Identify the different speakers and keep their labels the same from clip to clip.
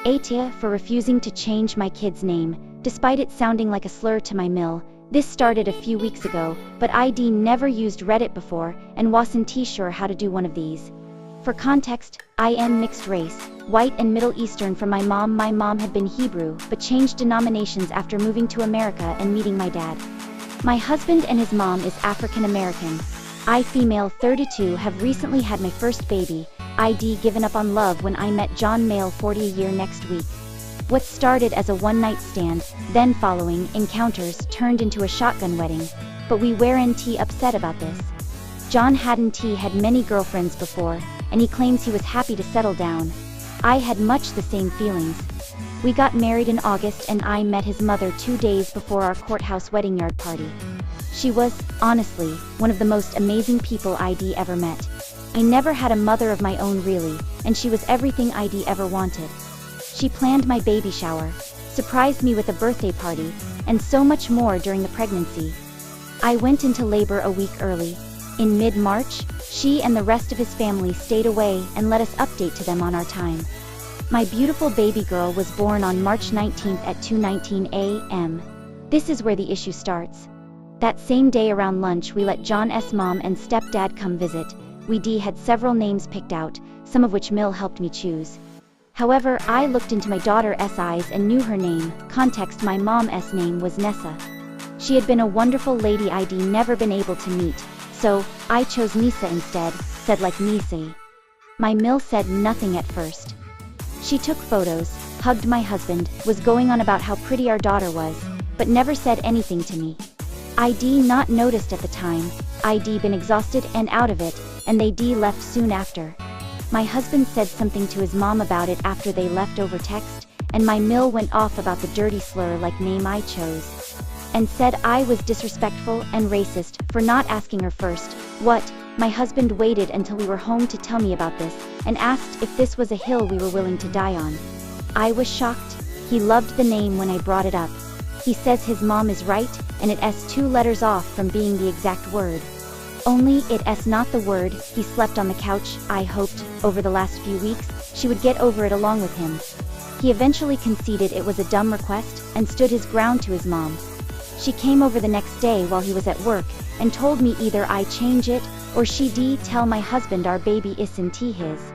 Speaker 1: AITAH for refusing to change my kid's name, despite it sounding like a slur to my mill. This started a few weeks ago, but ID never used Reddit before and wasn't sure how to do one of these. For context, I am mixed race, white and Middle Eastern from my mom. My mom had been Hebrew, but changed denominations after moving to America and meeting my dad. My husband and his mom is African American. I, female 32, have recently had my first baby. ID given up on love when I met John, male 40, a year next week. What started as a one-night stand, then following encounters, turned into a shotgun wedding, but we weren't upset about this. John hadn't had many girlfriends before, and he claims he was happy to settle down. I had much the same feelings. We got married in August and I met his mother 2 days before our courthouse wedding yard party. She was, honestly, one of the most amazing people ID ever met. I never had a mother of my own really, and she was everything ID ever wanted. She planned my baby shower, surprised me with a birthday party, and so much more during the pregnancy. I went into labor a week early. In mid-March, she and the rest of his family stayed away and let us update to them on our time. My beautiful baby girl was born on March 19th at 2:19 a.m. This is where the issue starts. That same day around lunch we let John's mom and stepdad come visit. We had several names picked out, some of which Mill helped me choose. However, I looked into my daughter's eyes and knew her name. Context: my mom's name was Nessa. She had been a wonderful lady ID never been able to meet, so I chose Nisa instead, said like Nisi. My Mill said nothing at first. She took photos, hugged my husband, was going on about how pretty our daughter was, but never said anything to me. ID not noticed at the time. ID been exhausted and out of it, and they left soon after. My husband said something to his mom about it after they left over text, and my Mill went off about the dirty slur like name I chose, and said I was disrespectful and racist for not asking her first. What? My husband waited until we were home to tell me about this, and asked if this was a hill we were willing to die on. I was shocked. He loved the name when I brought it up. He says his mom is right, and it's 2 letters off from being the exact word. Only it's not the word. He slept on the couch. I hoped, over the last few weeks, she would get over it along with him. He eventually conceded it was a dumb request, and stood his ground to his mom. She came over the next day while he was at work, and told me either I change it, or she tell my husband our baby isn't his.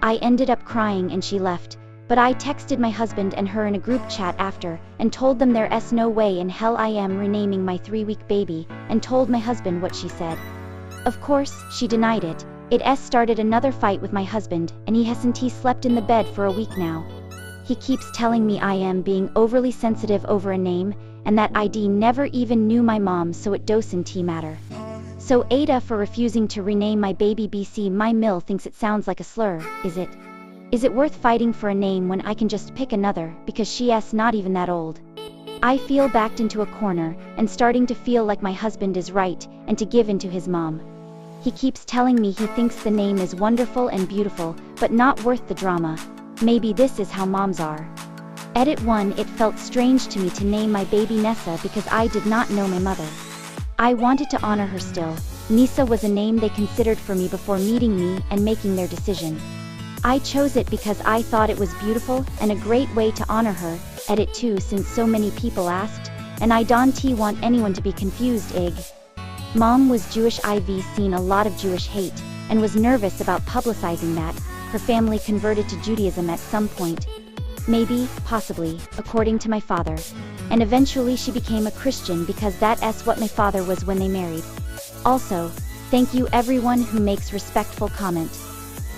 Speaker 1: I ended up crying and she left, but I texted my husband and her in a group chat after, and told them there's no way in hell I am renaming my 3-week baby, and told my husband what she said. Of course, she denied it. It started another fight with my husband, and he hasn't slept in the bed for a week now. He keeps telling me I am being overly sensitive over a name, and that ID never even knew my mom, so it doesn't matter. So AITAH for refusing to rename my baby BC. My Mill thinks it sounds like a slur. Is it? Is it worth fighting for a name when I can just pick another, because she's not even that old? I feel backed into a corner, and starting to feel like my husband is right, and to give in to his mom. He keeps telling me he thinks the name is wonderful and beautiful, but not worth the drama. Maybe this is how moms are. Edit 1. It felt strange to me to name my baby Nessa because I did not know my mother. I wanted to honor her still. Nisa was a name they considered for me before meeting me and making their decision. I chose it because I thought it was beautiful and a great way to honor her. Edit 2. Since so many people asked, and I don't want anyone to be confused, Mom was Jewish. I've seen a lot of Jewish hate, and was nervous about publicizing that. Her family converted to Judaism at some point. Maybe, possibly, according to my father. And eventually she became a Christian because that's what my father was when they married. Also, thank you everyone who makes respectful comment.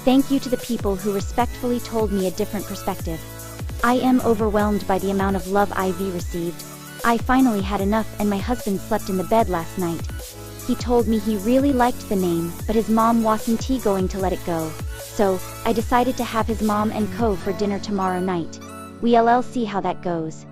Speaker 1: Thank you to the people who respectfully told me a different perspective. I am overwhelmed by the amount of love I've received. I finally had enough, and my husband slept in the bed last night. He told me he really liked the name, but his mom wasn't going to let it go. So, I decided to have his mom and co for dinner tomorrow night. We'll see how that goes.